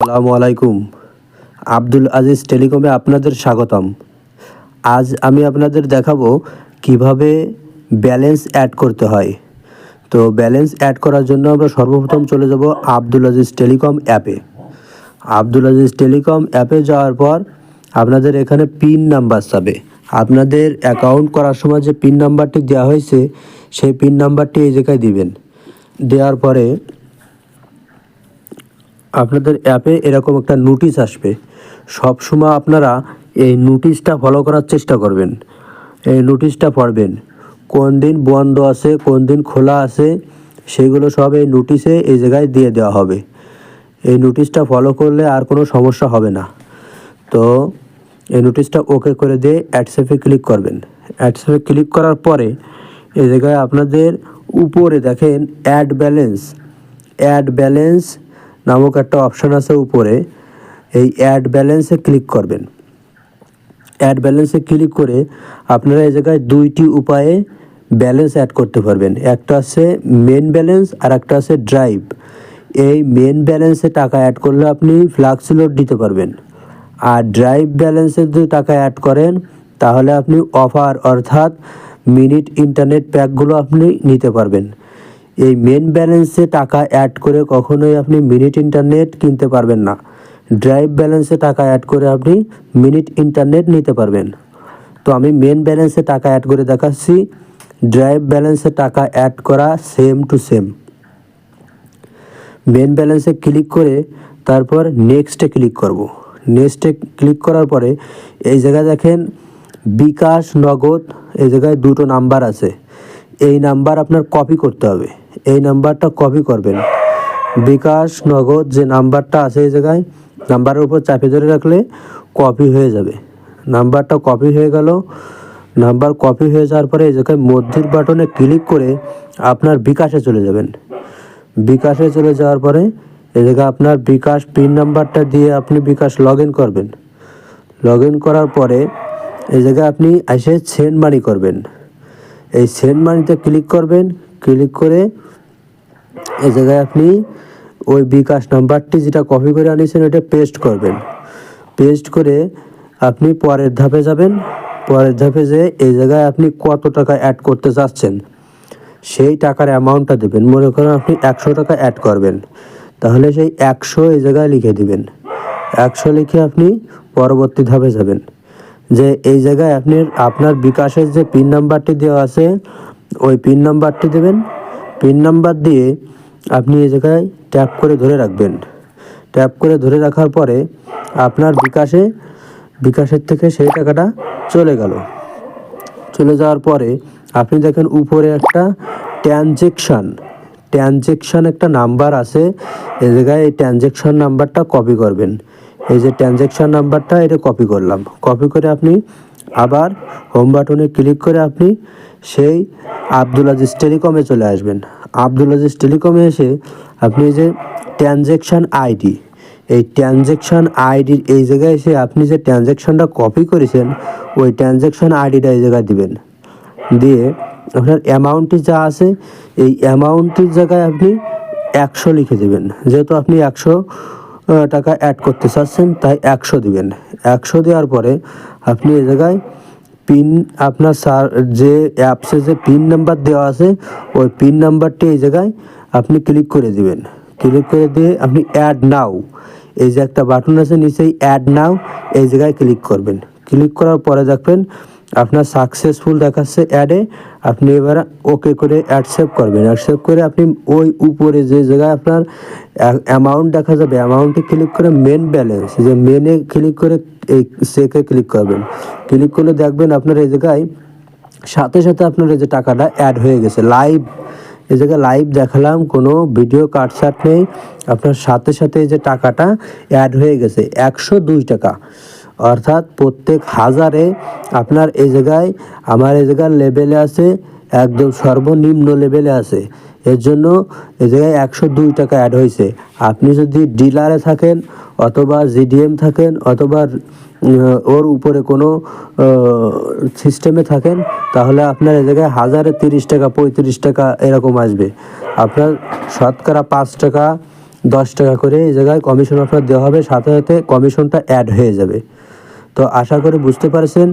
আসসালামু আলাইকুম। আব্দুল আজিজ টেলিকমে আপনাদের স্বাগতম। আজ আমি আপনাদের দেখাবো কিভাবে ব্যালেন্স অ্যাড করতে হয়। তো ব্যালেন্স অ্যাড করার জন্য আমরা সর্বপ্রথম চলে যাব আব্দুল আজিজ টেলিকম অ্যাপে। আব্দুল আজিজ টেলিকম অ্যাপে যাওয়ার পর আপনাদের এখানে পিন নাম্বার চাবে। আপনাদের অ্যাকাউন্ট করার সময় যে পিন নাম্বারটি দেওয়া হয়েছে সেই পিন নাম্বারটি এই জায়গায় দিবেন। দেওয়ার পরে আপনাদের অ্যাপে এরকম একটা নোটিশ আসবে। সবসময় আপনারা এই নোটিশটা ফলো করার চেষ্টা করবেন। এই নোটিশটা পড়বেন, কোন দিন বন্ধ আছে কোন দিন খোলা আছে সেগুলো সব এই নোটিশে এই জায়গায় দিয়ে দেওয়া হবে। এই নোটিশটা ফলো করলে আর কোনো সমস্যা হবে না। তো এই নোটিশটা ওকে করে দিয়ে অ্যাডসেপে ক্লিক করবেন। অ্যাডসেপে ক্লিক করার পরে এই জায়গায় আপনাদের উপরে দেখেন অ্যাড ব্যালেন্স নামক একটা অপশান আছে উপরে। এই অ্যাড ব্যালেন্সে ক্লিক করবেন। অ্যাড ব্যালেন্সে ক্লিক করে আপনারা এই জায়গায় দুইটি উপায়ে ব্যালেন্স অ্যাড করতে পারবেন। একটা আছে মেন ব্যালেন্স আর একটা আছে ড্রাইভ। এই মেন ব্যালেন্সে টাকা অ্যাড করলে আপনি ফ্লাক্স লোড দিতে পারবেন, আর ড্রাইভ ব্যালেন্সে যদি টাকা অ্যাড করেন তাহলে আপনি অফার অর্থাৎ মিনিট ইন্টারনেট প্যাকগুলো আপনি নিতে পারবেন। এই মেন ব্যালেন্সে টাকা অ্যাড করে কখনোই আপনি মিনিট ইন্টারনেট কিনতে পারবেন না। ড্রাইভ ব্যালেন্সে টাকা অ্যাড করে আপনি মিনিট ইন্টারনেট নিতে পারবেন। তো আমি মেন ব্যালেন্সে টাকা অ্যাড করে দেখাচ্ছি। ড্রাইভ ব্যালেন্সে টাকা অ্যাড করা সেম টু সেম। মেন ব্যালেন্সে ক্লিক করে তারপর নেক্সটে ক্লিক করব। নেক্সটে ক্লিক করার পরে এই জায়গায় দেখেন বিকাশ নগদ, এই জায়গায় দুটো নাম্বার আছে। এই নাম্বার আপনার কপি করতে হবে। এই নাম্বারটা কপি করবেন। বিকাশ নগদ যে নাম্বারটা আছে এই জায়গায় নাম্বারের উপর চাপে ধরে রাখলে কপি হয়ে যাবে। নাম্বারটা কপি হয়ে গেল। নাম্বার কপি হয়ে যাওয়ার পরে এই জায়গায় মধ্যের বাটনে ক্লিক করে আপনার বিকাশে চলে যাবেন। বিকাশে চলে যাওয়ার পরে এই জায়গায় আপনার বিকাশ পিন নাম্বারটা দিয়ে আপনি বিকাশ লগ ইন করবেন। লগ ইন করার পরে এই জায়গায় আপনি এসে সেন্ড মানি করবেন। এই সেন্ড মানিতে ক্লিক করবেন। ক্লিক করে এই জায়গায় আপনি ওই বিকাশ নাম্বারটি যেটা কপি করে আনিয়েছেন ওটা পেস্ট করবেন। পেস্ট করে আপনি পরের ধাপে যাবেন। পরের ধাপে যেয়ে এই জায়গায় আপনি কত টাকা অ্যাড করতে চাচ্ছেন সেই টাকার অ্যামাউন্টটা দেবেন। মনে করেন আপনি 100 টাকা অ্যাড করবেন, তাহলে সেই 100 এই জায়গায় লিখে দিবেন। 100 লিখে আপনি পরবর্তী ধাপে যাবেন। যে এই জায়গায় আপনি আপনার বিকাশের যে পিন নাম্বারটি দেওয়া আছে ওই পিন নাম্বারটি দেবেন। পিন নাম্বার দিয়ে আপনি এই জায়গায় ট্যাপ করে ধরে রাখবেন। ট্যাপ করে ধরে রাখার পরে আপনার বিকাশের থেকে সেই টাকাটা চলে গেল। চলে যাওয়ার পরে আপনি দেখেন উপরে একটা ট্রানজেকশান একটা নাম্বার আছে। এই জায়গায় এই ট্রানজেকশান নাম্বারটা কপি করবেন। এই যে ট্রানজেকশান নাম্বারটা এটা কপি করলাম। কপি করে আপনি আবার হোম বাটনে ক্লিক করে আপনি সেই আব্দুল আজিজ টেলিকমে চলে আসবেন। আব্দুল আজিজ টেলিকমে এসে আপনি যে ট্রানজেকশান আইডি, এই ট্রানজেকশান আইডির এই জায়গায় এসে আপনি যে ট্রানজেকশানটা কপি করেছেন ওই ট্রানজেকশান আইডিটা এই জায়গায় দিবেন। দিয়ে আপনার অ্যামাউন্টটি যা আছে এই অ্যামাউন্টটির জায়গায় আপনি 100 লিখে দেবেন। যেহেতু আপনি 100 টাকা অ্যাড করতে চাচ্ছেন তাই 100 দিবেন। 100 দেওয়ার পরে আপনি এই জায়গায় পিন আপনার যে অ্যাপসে যে পিন নাম্বার দেওয়া আছে ওই পিন নাম্বারটি এই জায়গায় আপনি ক্লিক করে দিবেন। ক্লিক করে দিয়ে আপনি অ্যাড নাও, এই যে একটা বাটন আছে নিচেই অ্যাড নাও, এই জায়গায় ক্লিক করবেন। ক্লিক করার পরে দেখবেন আপনার সাকসেসফুল দেখাচ্ছে অ্যাডে। আপনি এবার ওকে করে অ্যাকসেপ্ট করবেন। অ্যাকসেপ্ট করে আপনি ওই উপরে যে জায়গায় আপনার অ্যামাউন্ট দেখা যাবে অ্যামাউন্টে ক্লিক করে মেন ব্যালেন্স যে মেনে ক্লিক করে এই চেকে ক্লিক করবেন। ক্লিক করলে দেখবেন আপনার এই জায়গায় সাথে সাথে আপনার এই যে টাকাটা অ্যাড হয়ে গেছে লাইভ। এই জায়গায় লাইভ দেখালাম, কোনো ভিডিও কাটছাট নেই। আপনার সাথে সাথে এই যে টাকাটা অ্যাড হয়ে গেছে 102 টাকা। অর্থাৎ প্রত্যেক হাজারে আপনার এই জায়গায় আমার এই জায়গার লেভেলে আছে একদম সর্বনিম্ন লেভেলে আছে। এর জন্য এই জায়গায় 102 টাকা অ্যাড হয়েছে। আপনি যদি ডিলারে থাকেন অথবা জিডিএম থাকেন অথবা ওর উপরে কোনো সিস্টেমে থাকেন তাহলে আপনার এই জায়গায় হাজারে 30 টাকা 35 টাকা এরকম আসবে। আপনার শতকরা 5 টাকা 10 টাকা করে এই জায়গায় কমিশন আপনার দেওয়া হবে, সাথে সাথে কমিশনটা অ্যাড হয়ে যাবে। তো আশা করি বুঝতে পারছেন